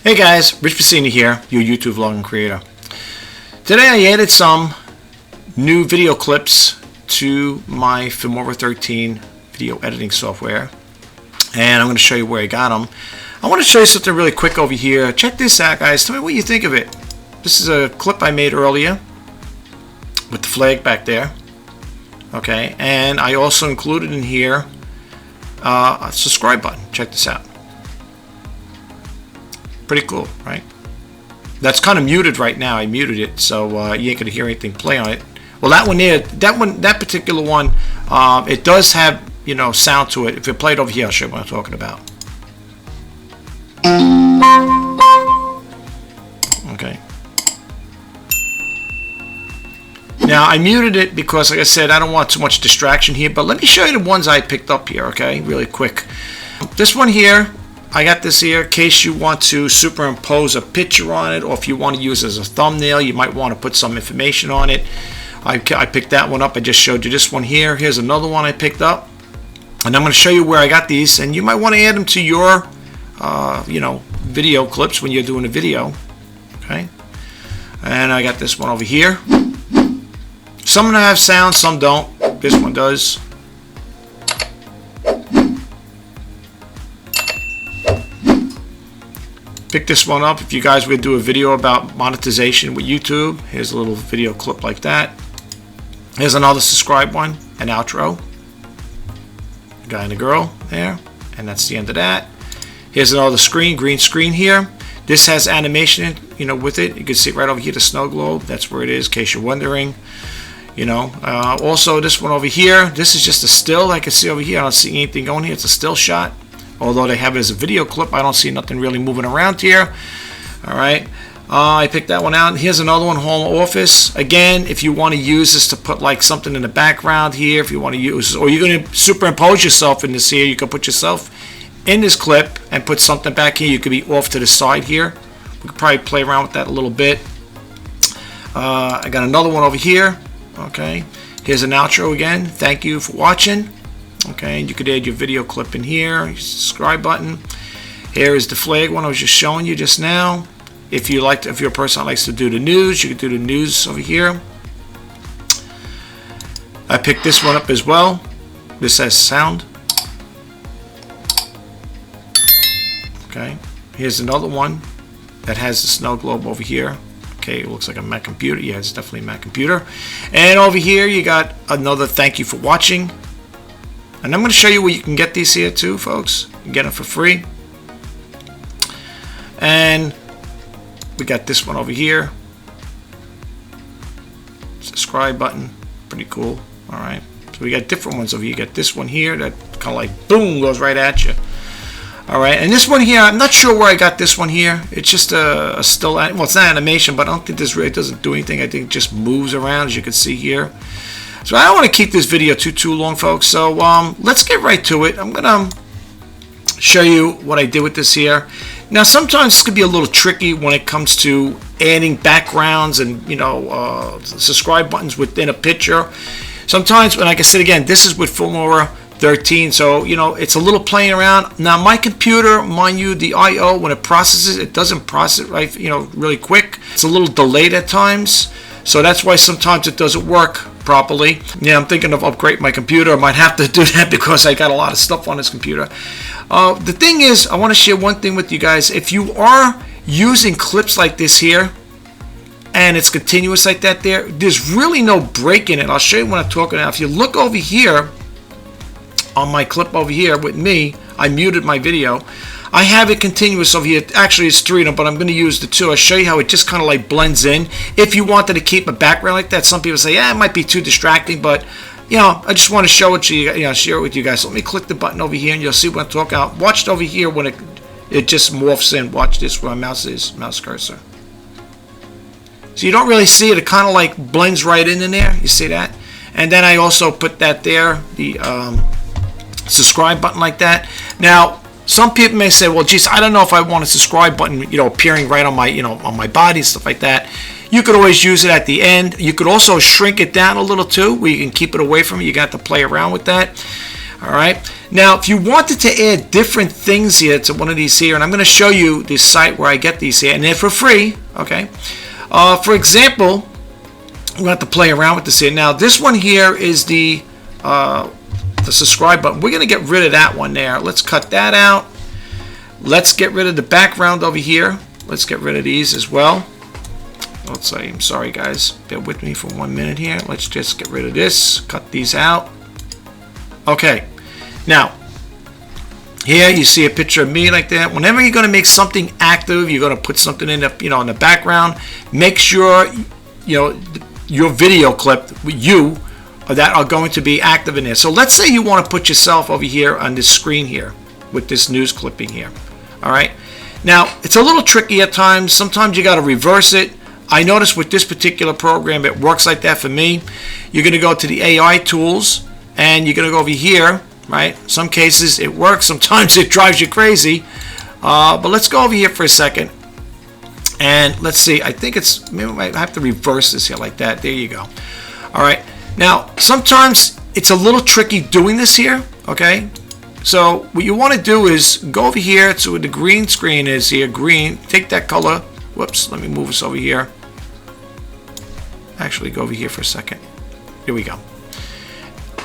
Hey guys, Rich Pacini here, your YouTube vlogging creator. Today I added some new video clips to my Filmora 13 video editing software, and I'm going to show you where I got them. I want to show you something really quick over here. Check this out, guys. Tell me what you think of it. This is a clip I made earlier with the flag back there. Okay, and I also included in here a subscribe button. Check this out. Pretty cool, right? That's kind of muted right now. I muted it, so you ain't gonna hear anything play on it. Well, that one there, that particular one, it does have, you know, sound to it. If you play it over here, I'll show you what I'm talking about. Okay. Now I muted it because, like I said, I don't want too much distraction here. But let me show you the ones I picked up here. Okay, really quick. This one here. I got this here in case you want to superimpose a picture on it, or if you want to use it as a thumbnail, you might want to put some information on it. I picked that one up. I just showed you this one here. Here's another one I picked up, and I'm going to show you where I got these, and you might want to add them to your you know, video clips when you're doing a video. Okay, and I got this one over here. Some of them have sound, some don't. This one does. Pick this one up if you guys would do a video about monetization with YouTube. Here's a little video clip like that. Here's another subscribe one, an outro. A guy and a girl there, and that's the end of that. Here's another screen, green screen here. This has animation, you know, with it. You can see it right over here, the snow globe. That's where it is, in case you're wondering. You know, also this one over here. This is just a still. I can see over here. I don't see anything going here. It's a still shot. Although they have it as a video clip, I don't see nothing really moving around here. All right, I picked that one out. Here's another one, home office. Again, if you want to use this to put like something in the background here, if you want to use, or you're going to superimpose yourself in this here, you can put yourself in this clip and put something back here. You could be off to the side here. We could probably play around with that a little bit. I got another one over here. Okay, here's an outro again. Thank you for watching. Okay, and you could add your video clip in here, your subscribe button. Here is the flag one I was just showing you just now. If you're a person that likes to do the news, you could do the news over here. I picked this one up as well. This has sound. Okay, here's another one that has the snow globe over here. Okay, it looks like a Mac computer. Yeah, it's definitely a Mac computer. And over here you got another thank you for watching. And I'm going to show you where you can get these here too, folks. You can get them for free. And we got this one over here. Subscribe button. Pretty cool. All right. So we got different ones over here. You got this one here that kind of like boom goes right at you. All right. And this one here, I'm not sure where I got this one here. It's just a still. Well, it's not animation, but I don't think this really doesn't do anything. I think it just moves around, as you can see here. So I don't want to keep this video too long, folks. So let's get right to it. I'm gonna show you what I did with this here. Now, sometimes this could be a little tricky when it comes to adding backgrounds and, you know, subscribe buttons within a picture. Sometimes, and like I said again, this is with Filmora 13, so you know it's a little playing around. Now, my computer, mind you, the I/O when it processes, it doesn't process right, you know, really quick. It's a little delayed at times. So that's why sometimes it doesn't work properly. Yeah, I'm thinking of upgrading my computer. I might have to do that because I got a lot of stuff on this computer. The thing is, I want to share one thing with you guys. If you are using clips like this here, and it's continuous like that there's really no break in it. I'll show you when I'm talking now. If you look over here, on my clip over here with me, I muted my video. I have it continuous over here. Actually, it's 3 of them, but I'm going to use the 2. I'll show you how it just kind of like blends in. If you wanted to keep a background like that, some people say, yeah, it might be too distracting, but you know, I just want to show it to you, share it with you guys. So let me click the button over here, and you'll see what I'm talking about. Watch it over here when it just morphs in. Watch this where my mouse is, mouse cursor. So you don't really see it. It kind of like blends right in there. You see that? And then I also put that there, the subscribe button like that. Now, some people may say, well, geez, I don't know if I want a subscribe button, you know, appearing right on my, you know, on my body and stuff like that. You could always use it at the end. You could also shrink it down a little too, where you can keep it away from it. You got to play around with that. All right. Now, if you wanted to add different things here to one of these here, and I'm going to show you this site where I get these here, and they're for free. Okay. For example, we'll have to play around with this here. Now, this one here is the subscribe button. We're going to get rid of that one there. Let's cut that out. Let's get rid of the background over here. Let's get rid of these as well. Let's say, I'm sorry guys, bear with me for 1 minute here. Let's just get rid of this, cut these out. Okay, now here you see a picture of me like that. Whenever you're going to make something active, you're going to put something in the, in the background. Make sure your video clip you that are going to be active in there. So let's say you want to put yourself over here on this screen here with this news clipping here. All right, now it's a little tricky at times. Sometimes you got to reverse it. I noticed with this particular program it works like that for me. You're going to go to the AI tools and you're going to go over here, right? Some cases it works, sometimes it drives you crazy. But let's go over here for a second and let's see. I think it's, maybe I might have to reverse this here like that. There you go. All right, now sometimes it's a little tricky doing this here. Okay, so what you want to do is go over here to where the green screen is here. Green, take that color. Whoops, let me move this over here. Actually, go over here for a second. Here we go.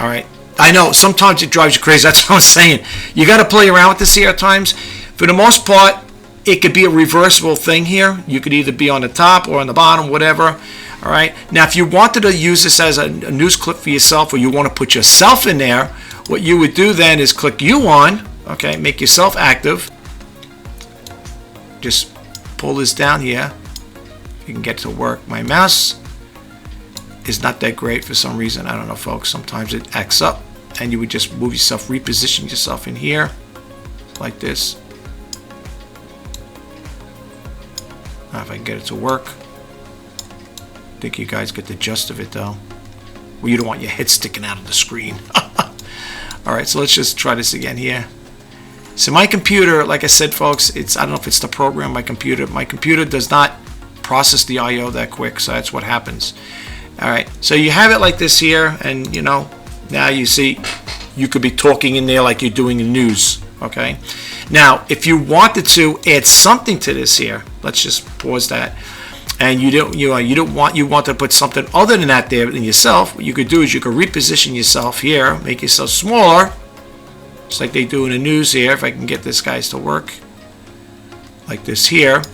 All right. I know sometimes it drives you crazy. That's what I'm saying. You got to play around with this here at times. For the most part, it could be a reversible thing here. You could either be on the top or on the bottom, whatever. All right. Now, if you wanted to use this as a news clip for yourself, or you want to put yourself in there, what you would do then is click you on. Okay. Make yourself active. Just pull this down here. You can get to work. My mouse is not that great for some reason. I don't know, folks. Sometimes it acts up, and you would just move yourself, reposition yourself in here like this. Now, if I can get it to work. I think you guys get the gist of it, though. Well, you don't want your head sticking out of the screen. All right, so let's just try this again here. So my computer, like I said, folks, I don't know if it's the program, my computer does not process the I/O that quick, so that's what happens. All right, so you have it like this here, and now you see you could be talking in there like you're doing the news. Okay, now if you wanted to add something to this here, let's just pause that, and you want to put something other than that there in yourself. What you could do is you could reposition yourself here, make yourself smaller, just like they do in the news here. If I can get this guys to work like this here,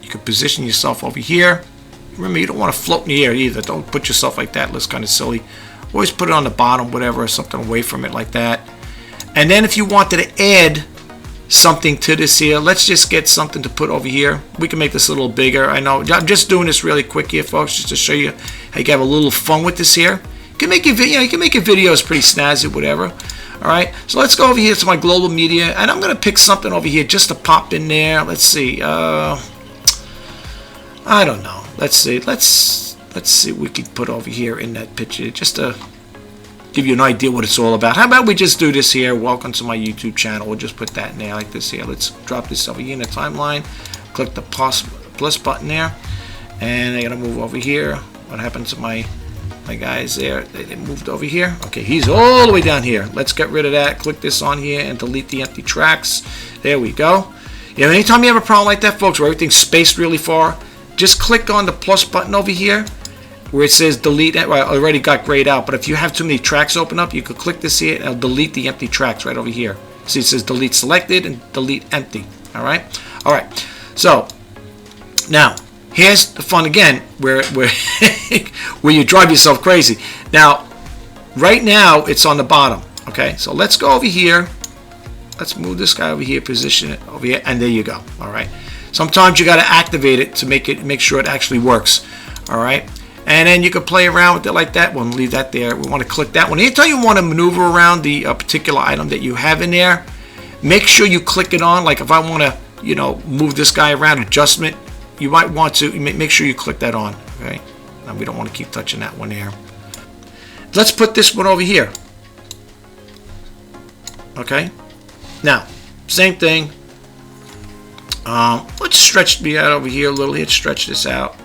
you could position yourself over here. Remember, you don't want to float in the air either. Don't put yourself like that. It looks kind of silly. Always put it on the bottom, whatever, something away from it like that. And then if you wanted to add something to this here, let's just get something to put over here. We can make this a little bigger. I know I'm just doing this really quick here, folks, just to show you how you can have a little fun with this here. You can make your video. You can make your videos pretty snazzy, whatever. All right. So let's go over here to my global media, and I'm going to pick something over here just to pop in there. Let's see. I don't know. Let's see. Let's see what we can put over here in that picture just to give you an idea what it's all about. How about we just do this here? Welcome to my YouTube channel. We'll just put that in there like this here. Let's drop this over here in the timeline. Click the plus button there, and I gotta move over here. What happened to my guys there? They moved over here. Okay, he's all the way down here. Let's get rid of that. Click this on here and delete the empty tracks. There we go. Anytime you have a problem like that, folks, where everything's spaced really far, just click on the plus button over here where it says delete. Well, I already got grayed out, but if you have too many tracks open up, you could click this here and it'll delete the empty tracks right over here. See, it says delete selected and delete empty. All right. So now here's the fun again, where where you drive yourself crazy. Now, right now it's on the bottom. Okay, so let's go over here. Let's move this guy over here, position it over here, and there you go. All right. Sometimes you got to activate it to make sure it actually works. All right. And then you can play around with it like that. We'll leave that there. We want to click that one. Anytime you want to maneuver around the particular item that you have in there, make sure you click it on. Like if I want to, move this guy around, adjustment, you might want to make sure you click that on. Okay. Now we don't want to keep touching that one there. Let's put this one over here. Okay. Now, same thing. Let's stretch me out over here a little. Let's stretch this out.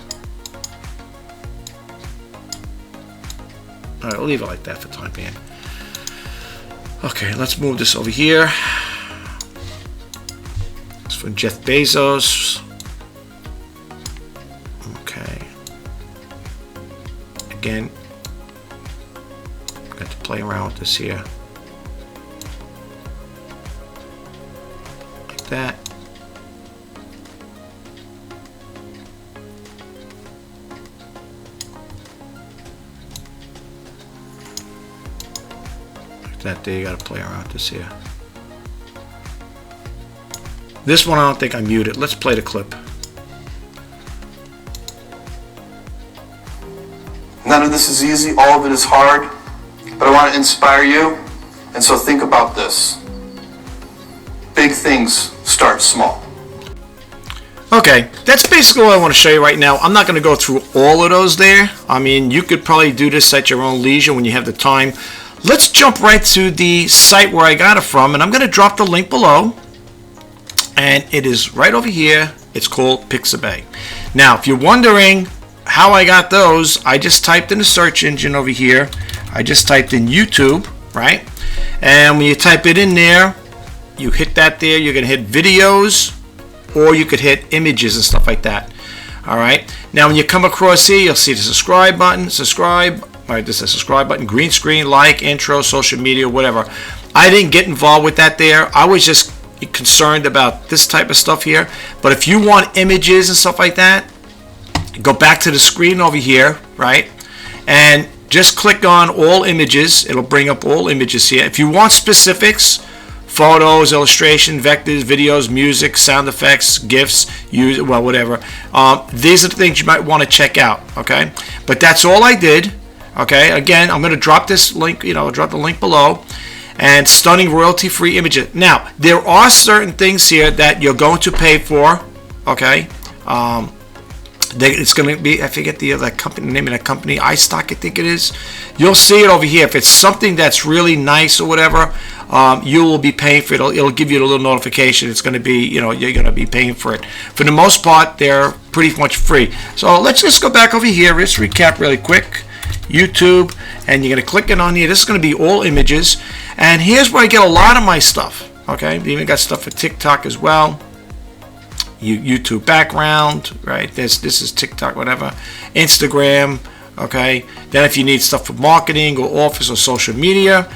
All right, we'll leave it like that for the time being. Okay, let's move this over here. It's from Jeff Bezos. Okay. Again, got to play around with this here. Like that. That there, you got to play around with this here. This one I don't think I muted. Let's play the clip. None of this is easy, all of it is hard, but I want to inspire you, and so think about this. Big things start small. Okay, that's basically what I want to show you right now. I'm not going to go through all of those there. I mean, you could probably do this at your own leisure when you have the time. Let's jump right to the site where I got it from, and I'm going to drop the link below, and it is right over here. It's called Pixabay. Now, if you're wondering how I got those, I just typed in the search engine over here. I just typed in YouTube, right? And when you type it in there, you hit that there, you're going to hit videos, or you could hit images and stuff like that. All right. Now, when you come across here, you'll see the subscribe button, subscribe. All right, this is a subscribe button, green screen, like, intro, social media, whatever. I didn't get involved with that there. I was just concerned about this type of stuff here. But if you want images and stuff like that, go back to the screen over here, right? And just click on all images. It'll bring up all images here. If you want specifics, photos, illustration, vectors, videos, music, sound effects, GIFs, well, whatever. These are the things you might want to check out, okay? But that's all I did. Okay, again, I'm going to drop this link, drop the link below, and stunning royalty-free images. Now, there are certain things here that you're going to pay for, okay? It's going to be, I forget the name of that company, iStock, I think it is. You'll see it over here. If it's something that's really nice or whatever, you will be paying for it. It'll give you a little notification. It's going to be, you're going to be paying for it. For the most part, they're pretty much free. So let's just go back over here. Let's recap really quick. YouTube, and you're going to click it on here. This is going to be all images, and here's where I get a lot of my stuff. Okay, we even got stuff for TikTok as well. YouTube background, right? This is TikTok, whatever. Instagram. Okay, then if you need stuff for marketing or office or social media,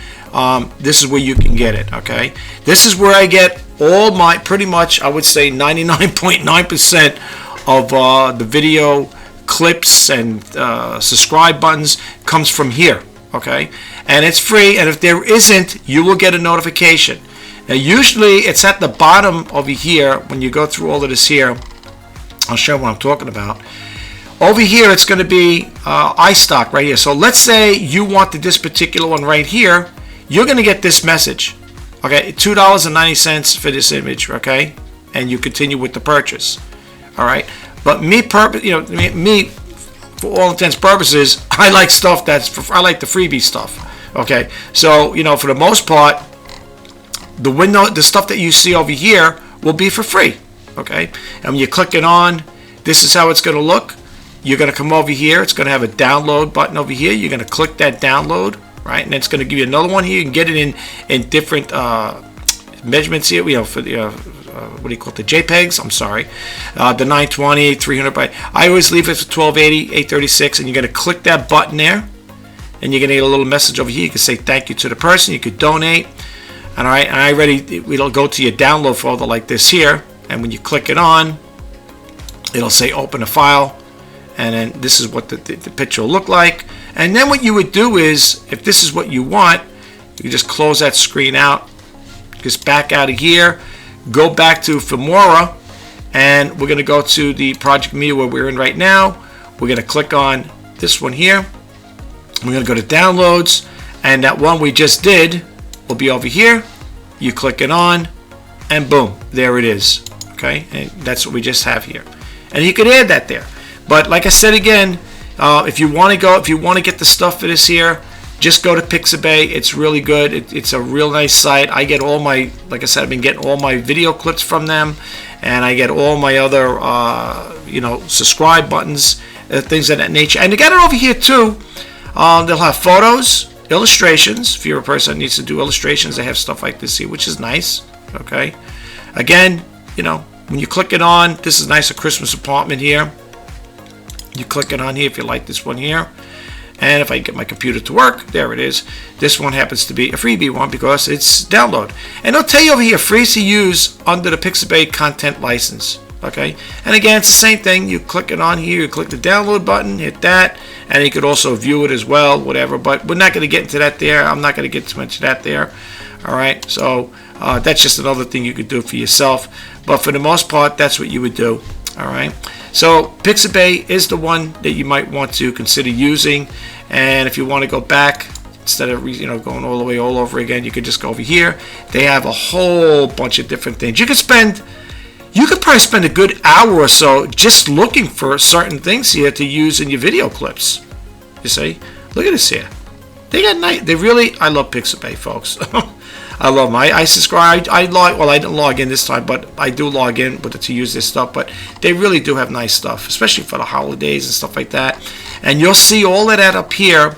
this is where you can get it. Okay, this is where I get all my, pretty much, I would say 99.9% of the video clips and subscribe buttons comes from here, okay? And it's free, and if there isn't, you will get a notification. Now, usually it's at the bottom over here when you go through all of this here. I'll show you what I'm talking about. Over here, it's going to be iStock right here. So let's say you wanted this particular one right here. You're going to get this message, okay? $2.90 for this image, okay? And you continue with the purchase, all right? But me, for all intents and purposes, I like stuff I like the freebie stuff. Okay, so for the most part, the stuff that you see over here will be for free. Okay, and when you click it on, this is how it's going to look. You're going to come over here. It's going to have a download button over here. You're going to click that download, right, and it's going to give you another one here. You can get it in different measurements here. For the what do you call it, the JPEGs, I'm sorry, the 920, 300 by, I always leave it for 1280, 836, and you're going to click that button there, and you're going to get a little message over here. You can say thank you to the person, you could donate, and all right, and it'll go to your download folder like this here, and when you click it on, it'll say open a file, and then this is what the picture will look like. And then what you would do is, if this is what you want, you just close that screen out, just back out of here, go back to Filmora, and we're going to go to the project media where we're in right now. We're going to click on this one here. We're going to go to downloads, and that one we just did will be over here. You click it on, and boom, there it is. Okay, and that's what we just have here, and you can add that there. But like I said again, if you want to get the stuff for this here, just go to Pixabay. It's really good. It's a real nice site. I get all my, like I said, I've been getting all my video clips from them, and I get all my other, subscribe buttons, things of that nature. And they got it over here too. They'll have photos, illustrations. If you're a person that needs to do illustrations, they have stuff like this here, which is nice. Okay. Again, you know, when you click it on, this is nice, a Christmas apartment here. You click it on here if you like this one here. And if I get my computer to work, there it is. This one happens to be a freebie one because it's download. And it'll tell you over here, free to use under the Pixabay content license. Okay. And again, it's the same thing. You click it on here, you click the download button, hit that, and you could also view it as well, whatever. But we're not going to get into that there. I'm not going to get too much of that there. All right. So that's just another thing you could do for yourself. But for the most part, that's what you would do. All right. So Pixabay is the one that you might want to consider using. And if you want to go back, instead of going all the way all over again, you could just go over here. They have a whole bunch of different things. You could probably spend a good hour or so just looking for certain things here to use in your video clips. You see? Look at this here. They got nice. I love Pixabay, folks. I love them. I subscribe. I didn't log in this time, but I do log in to use this stuff. But they really do have nice stuff, especially for the holidays and stuff like that. And you'll see all of that up here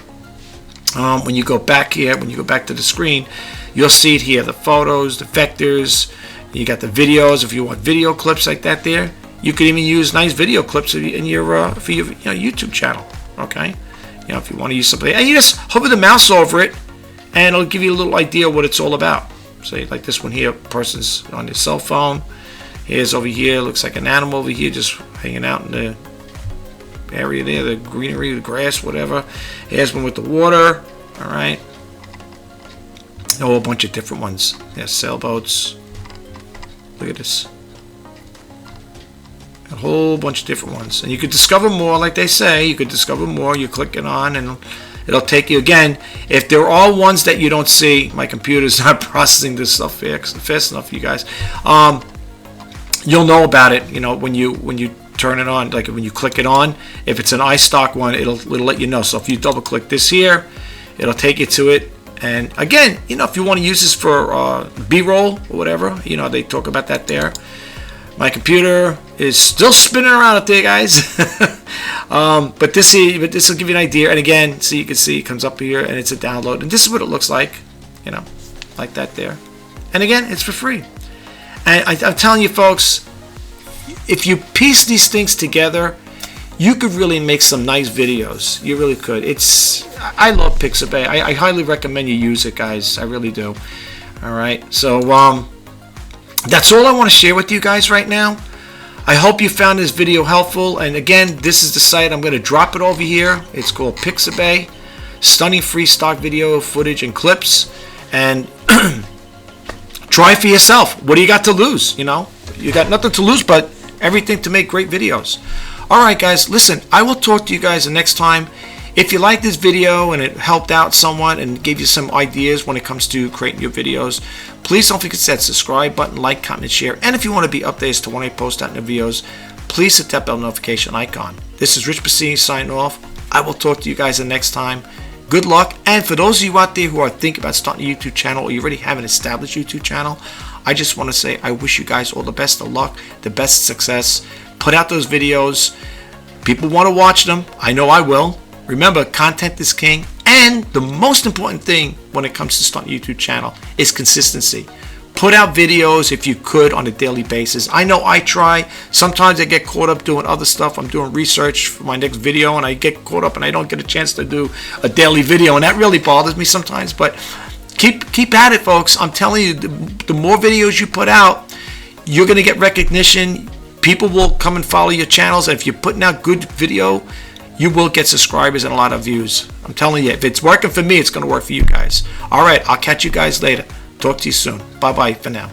when you go back here. When you go back to the screen, you'll see it here: the photos, the vectors. You got the videos. If you want video clips like that, there you can even use nice video clips in your for your YouTube channel. Okay, if you want to use something, and you just hover the mouse over it, and it'll give you a little idea what it's all about. Say like this one here, person's on their cell phone. Here's over here, looks like an animal over here just hanging out in the area there, the greenery, the grass, whatever. Here's one with the water. All right, a whole bunch of different ones. There's sailboats. Look at this. A whole bunch of different ones. And you could discover more, like they say. You could discover more. You click it on and it'll take you again. If there are ones that you don't see, my computer's not processing this stuff fast enough for you guys. You'll know about it, when you turn it on, like when you click it on. If it's an iStock one, it'll let you know. So if you double click this here, it'll take you to it. And again, if you want to use this for B-roll or whatever, they talk about that there. My computer is still spinning around up there, guys. but this will give you an idea. And again, so you can see it comes up here and it's a download. And this is what it looks like, like that there. And again, it's for free. And I'm telling you, folks, if you piece these things together, you could really make some nice videos. You really could. I love Pixabay. I highly recommend you use it, guys. I really do. All right. So that's all I want to share with you guys right now. I hope you found this video helpful. And again, this is the site. I'm going to drop it over here. It's called Pixabay. Stunning free stock video footage and clips. And try for yourself. What do you got to lose? You got nothing to lose but everything to make great videos. Alright guys, listen, I will talk to you guys the next time. If you like this video and it helped out somewhat and gave you some ideas when it comes to creating your videos, please don't forget to hit that subscribe button, like, comment, and share. And if you want to be updated as to when I post out new videos, please hit that bell notification icon. This is Rich Bassini signing off. I will talk to you guys the next time. Good luck. And for those of you out there who are thinking about starting a YouTube channel or you already have an established YouTube channel, I just want to say I wish you guys all the best of luck, the best success. Put out those videos. People want to watch them. I know I will. Remember, content is king. And the most important thing when it comes to starting a YouTube channel is consistency. Put out videos if you could on a daily basis. I know I try. Sometimes I get caught up doing other stuff. I'm doing research for my next video and I get caught up and I don't get a chance to do a daily video. And that really bothers me sometimes. But keep at it, folks. I'm telling you, the more videos you put out, you're going to get recognition. People will come and follow your channels. And if you're putting out good video, you will get subscribers and a lot of views. I'm telling you, if it's working for me, it's going to work for you guys. All right, I'll catch you guys later. Talk to you soon. Bye-bye for now.